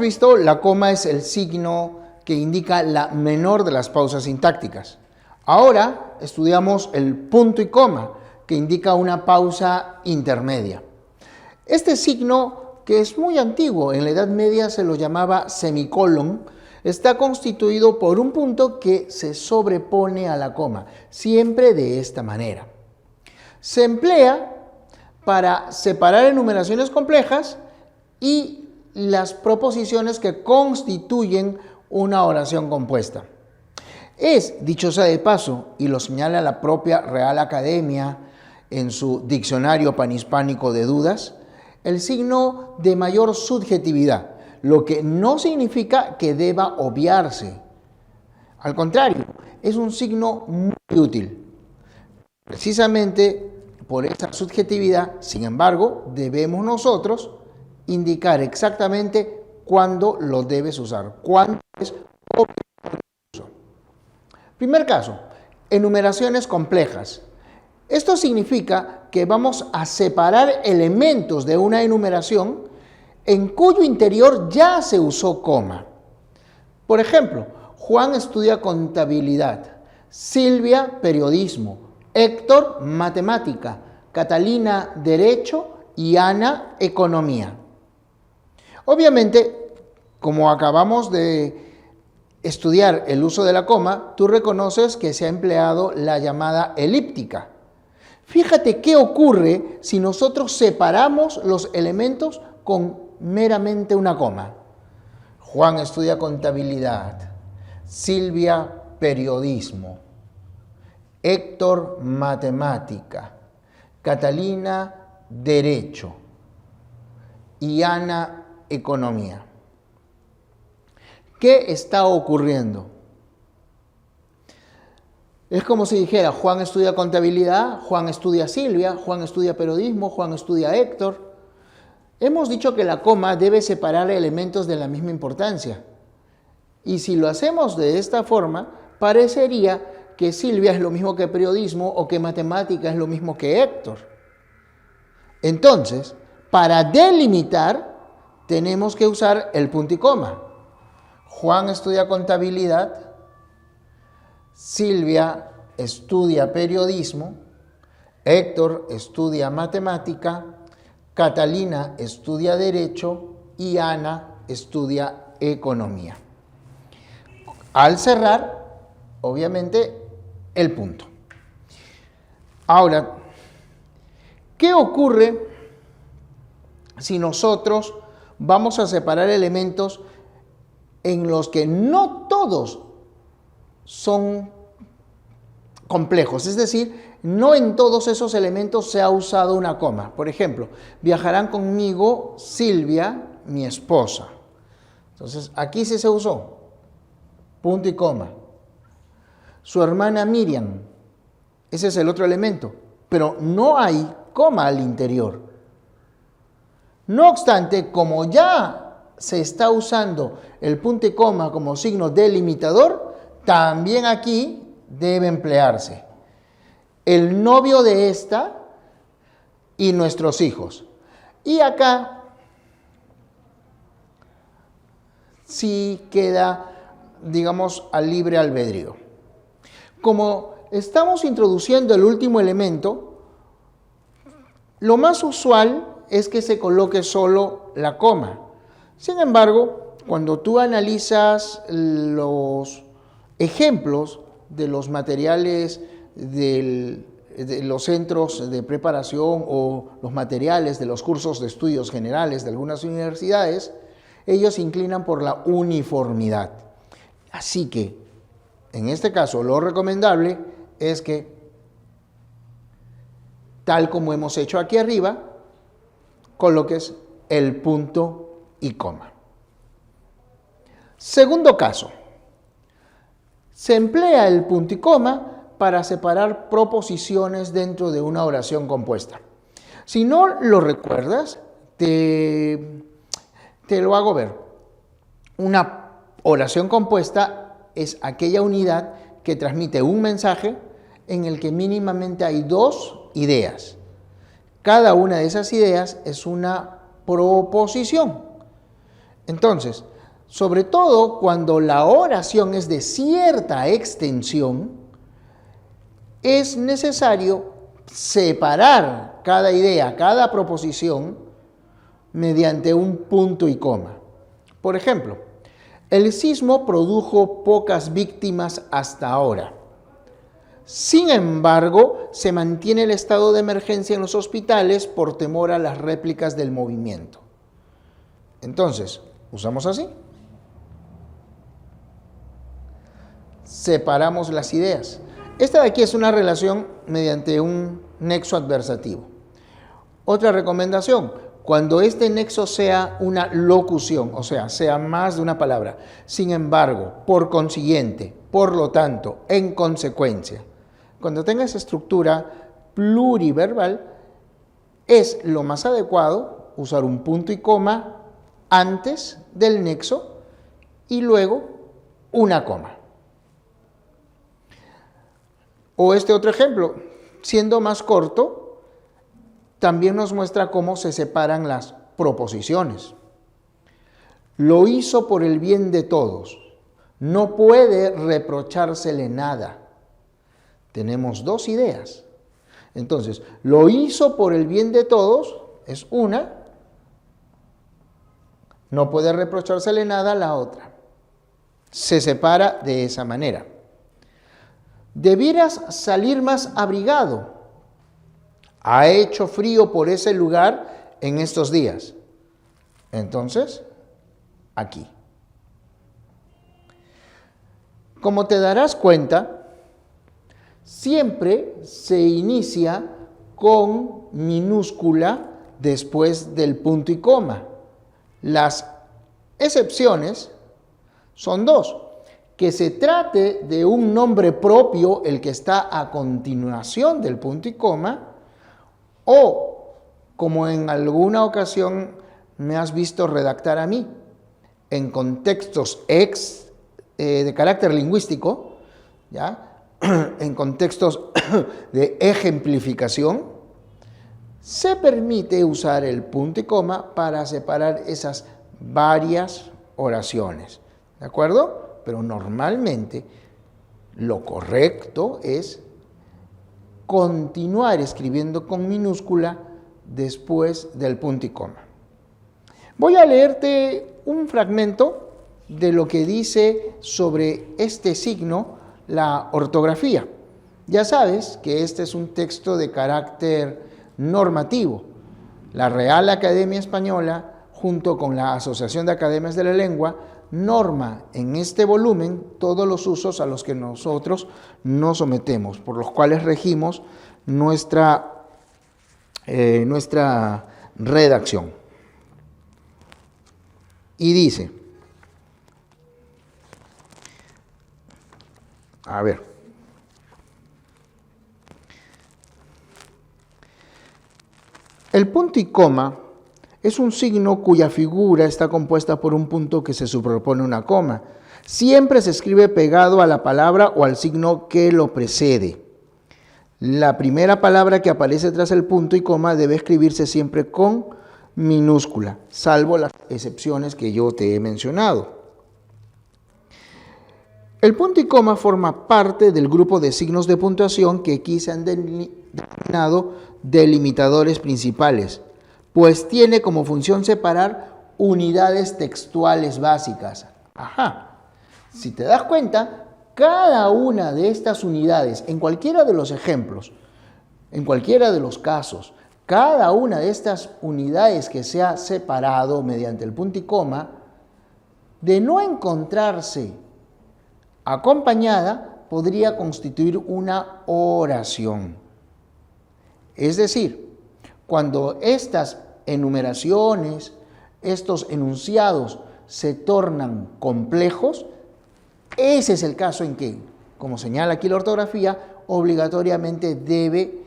visto, la coma es el signo que indica la menor de las pausas sintácticas. Ahora estudiamos el punto y coma, que indica una pausa intermedia. Este signo, que es muy antiguo, en la Edad Media se lo llamaba semicolon, está constituido por un punto que se sobrepone a la coma, siempre de esta manera. Se emplea para separar enumeraciones complejas y las proposiciones que constituyen una oración compuesta. Es, dicho sea de paso, y lo señala la propia Real Academia en su Diccionario Panhispánico de Dudas, el signo de mayor subjetividad, lo que no significa que deba obviarse. Al contrario, es un signo muy útil. Precisamente por esa subjetividad, sin embargo, debemos nosotros indicar exactamente cuándo lo debes usar, cuándo es obvio. Primer caso, enumeraciones complejas. Esto significa que vamos a separar elementos de una enumeración en cuyo interior ya se usó coma. Por ejemplo, Juan estudia contabilidad, Silvia periodismo, Héctor matemática, Catalina derecho y Ana economía. Obviamente, como acabamos de estudiar el uso de la coma, tú reconoces que se ha empleado la llamada elíptica. Fíjate qué ocurre si nosotros separamos los elementos con meramente una coma. Juan estudia contabilidad, Silvia periodismo, Héctor matemática, Catalina derecho y Ana economía. ¿Qué está ocurriendo? Es como si dijera, Juan estudia contabilidad, Juan estudia Silvia, Juan estudia periodismo, Juan estudia Héctor. Hemos dicho que la coma debe separar elementos de la misma importancia. Y si lo hacemos de esta forma, parecería que Silvia es lo mismo que periodismo o que matemática es lo mismo que Héctor. Entonces, para delimitar, tenemos que usar el punto y coma. Juan estudia contabilidad, Silvia estudia periodismo, Héctor estudia matemática, Catalina estudia derecho y Ana estudia economía. Al cerrar, obviamente, el punto. Ahora, ¿qué ocurre si nosotros vamos a separar elementos en los que no todos son complejos? Es decir, no en todos esos elementos se ha usado una coma. Por ejemplo, viajarán conmigo Silvia, mi esposa. Entonces, aquí sí se usó punto y coma. Su hermana Miriam, ese es el otro elemento, pero no hay coma al interior. No obstante, como ya se está usando el punto y coma como signo delimitador, también aquí debe emplearse. El novio de esta y nuestros hijos. Y acá sí queda, digamos, al libre albedrío. Como estamos introduciendo el último elemento, lo más usual es que se coloque solo la coma. Sin embargo, cuando tú analizas los ejemplos de los materiales de los centros de preparación o los materiales de los cursos de estudios generales de algunas universidades, ellos se inclinan por la uniformidad. Así que, en este caso, lo recomendable es que, tal como hemos hecho aquí arriba, coloques el punto y coma. Segundo caso, se emplea el punto y coma para separar proposiciones dentro de una oración compuesta. Si no lo recuerdas, te lo hago ver. Una oración compuesta es aquella unidad que transmite un mensaje en el que mínimamente hay dos ideas. Cada una de esas ideas es una proposición. Entonces, sobre todo cuando la oración es de cierta extensión, es necesario separar cada idea, cada proposición, mediante un punto y coma. Por ejemplo, el sismo produjo pocas víctimas hasta ahora. Sin embargo, se mantiene el estado de emergencia en los hospitales por temor a las réplicas del movimiento. Entonces, ¿usamos así? Separamos las ideas. Esta de aquí es una relación mediante un nexo adversativo. Otra recomendación, cuando este nexo sea una locución, o sea más de una palabra, sin embargo, por consiguiente, por lo tanto, en consecuencia, cuando tenga esa estructura pluriverbal, es lo más adecuado usar un punto y coma antes del nexo y luego una coma. O este otro ejemplo, siendo más corto, también nos muestra cómo se separan las proposiciones. Lo hizo por el bien de todos. No puede reprochársele nada. Tenemos dos ideas. Entonces, lo hizo por el bien de todos es una. No puede reprochársele nada la otra. Se separa de esa manera. Debieras salir más abrigado. Ha hecho frío por ese lugar en estos días. Entonces, aquí. Como te darás cuenta, siempre se inicia con minúscula después del punto y coma. Las excepciones son dos. Que se trate de un nombre propio, el que está a continuación del punto y coma, o, como en alguna ocasión me has visto redactar a mí, en contextos de carácter lingüístico, ¿ya? En contextos de ejemplificación, se permite usar el punto y coma para separar esas varias oraciones, ¿de acuerdo? Pero normalmente lo correcto es continuar escribiendo con minúscula después del punto y coma. Voy a leerte un fragmento de lo que dice sobre este signo la ortografía. Ya sabes que este es un texto de carácter normativo. La Real Academia Española, junto con la Asociación de Academias de la Lengua, norma en este volumen todos los usos a los que nosotros nos sometemos, por los cuales regimos nuestra redacción. Y dice, a ver, el punto y coma es un signo cuya figura está compuesta por un punto que se superpone una coma. Siempre se escribe pegado a la palabra o al signo que lo precede. La primera palabra que aparece tras el punto y coma debe escribirse siempre con minúscula, salvo las excepciones que yo te he mencionado. El punto y coma forma parte del grupo de signos de puntuación que aquí se han denominado delimitadores principales, pues tiene como función separar unidades textuales básicas. Si te das cuenta, cada una de estas unidades, en cualquiera de los ejemplos, en cualquiera de los casos, cada una de estas unidades que se ha separado mediante el punto y coma, de no encontrarse acompañada, podría constituir una oración. Es decir, cuando estas enumeraciones, estos enunciados se tornan complejos, ese es el caso en que, como señala aquí la ortografía, obligatoriamente debe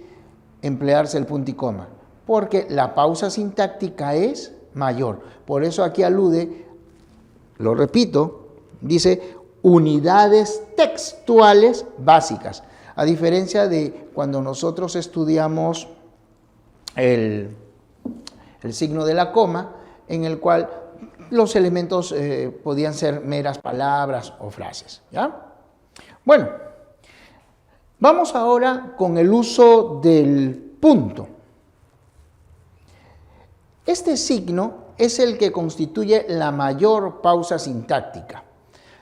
emplearse el punto y coma, porque la pausa sintáctica es mayor. Por eso aquí alude, lo repito, dice unidades textuales básicas, a diferencia de cuando nosotros estudiamos el signo de la coma, en el cual Los elementos podían ser meras palabras o frases, ¿ya? Bueno, vamos ahora con el uso del punto. Este signo es el que constituye la mayor pausa sintáctica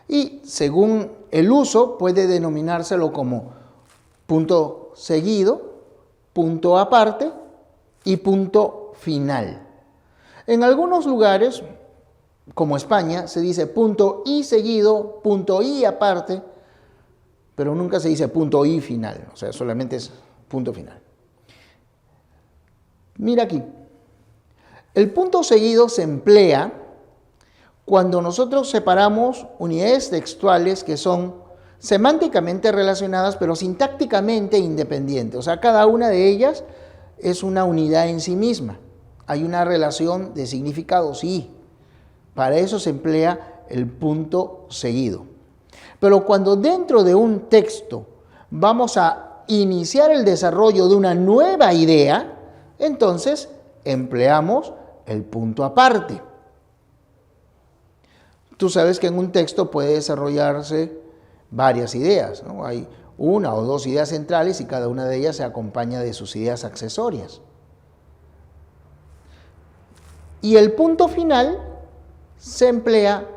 y, según el uso, puede denominárselo como punto seguido, punto aparte y punto final. En algunos lugares, como España, se dice punto y seguido, punto y aparte, pero nunca se dice punto y final, o sea, solamente es punto final. Mira aquí, el punto seguido se emplea cuando nosotros separamos unidades textuales que son semánticamente relacionadas, pero sintácticamente independientes, o sea, cada una de ellas es una unidad en sí misma. Hay una relación de significado, sí. Para eso se emplea el punto seguido. Pero cuando dentro de un texto vamos a iniciar el desarrollo de una nueva idea, entonces empleamos el punto aparte. Tú sabes que en un texto puede desarrollarse varias ideas, ¿no? Hay una o dos ideas centrales y cada una de ellas se acompaña de sus ideas accesorias. Y el punto final se emplea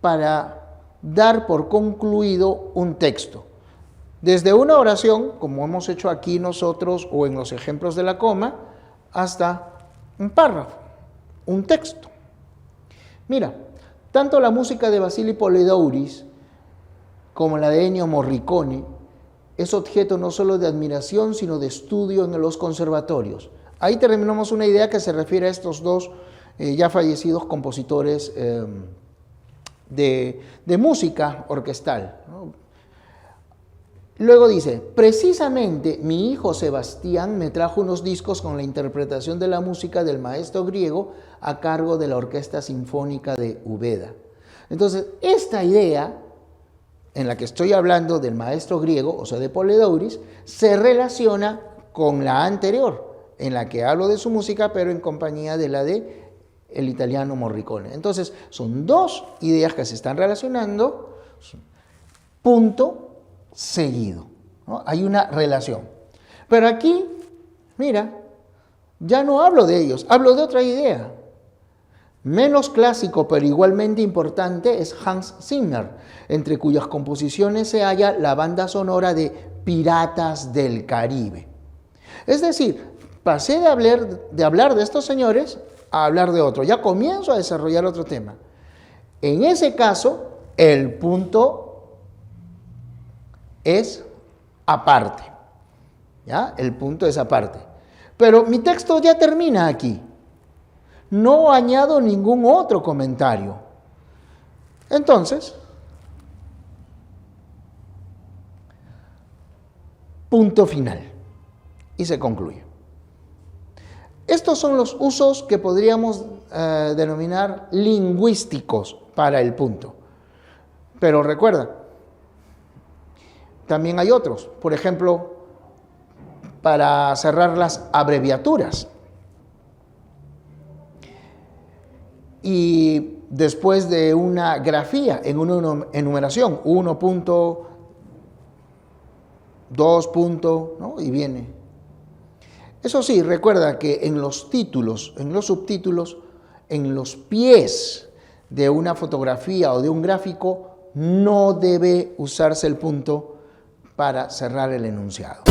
para dar por concluido un texto. Desde una oración, como hemos hecho aquí nosotros o en los ejemplos de la coma, hasta un párrafo, un texto. Mira, tanto la música de Vasily Polidouris como la de Ennio Morricone es objeto no solo de admiración, sino de estudio en los conservatorios. Ahí terminamos una idea que se refiere a estos dos ya fallecidos compositores de música orquestal, ¿no? Luego dice, precisamente mi hijo Sebastián me trajo unos discos con la interpretación de la música del maestro griego a cargo de la Orquesta Sinfónica de Úbeda. Entonces, esta idea en la que estoy hablando del maestro griego, o sea, de Polidouris, se relaciona con la anterior, en la que hablo de su música, pero en compañía de la de el italiano Morricone. Entonces, son dos ideas que se están relacionando, punto seguido, ¿no? Hay una relación. Pero aquí, mira, ya no hablo de ellos, hablo de otra idea. Menos clásico, pero igualmente importante, es Hans Zimmer, entre cuyas composiciones se halla la banda sonora de Piratas del Caribe. Es decir, pasé de hablar de estos señores a hablar de otro. Ya comienzo a desarrollar otro tema. En ese caso, el punto es aparte. ¿Ya? El punto es aparte. Pero mi texto ya termina aquí. No añado ningún otro comentario. Entonces, punto final. Y se concluye. Estos son los usos que podríamos denominar lingüísticos para el punto. Pero recuerda, también hay otros. Por ejemplo, para cerrar las abreviaturas. Y después de una grafía en una enumeración, 1.2, ¿no? Y viene. Eso sí, recuerda que en los títulos, en los subtítulos, en los pies de una fotografía o de un gráfico, no debe usarse el punto para cerrar el enunciado.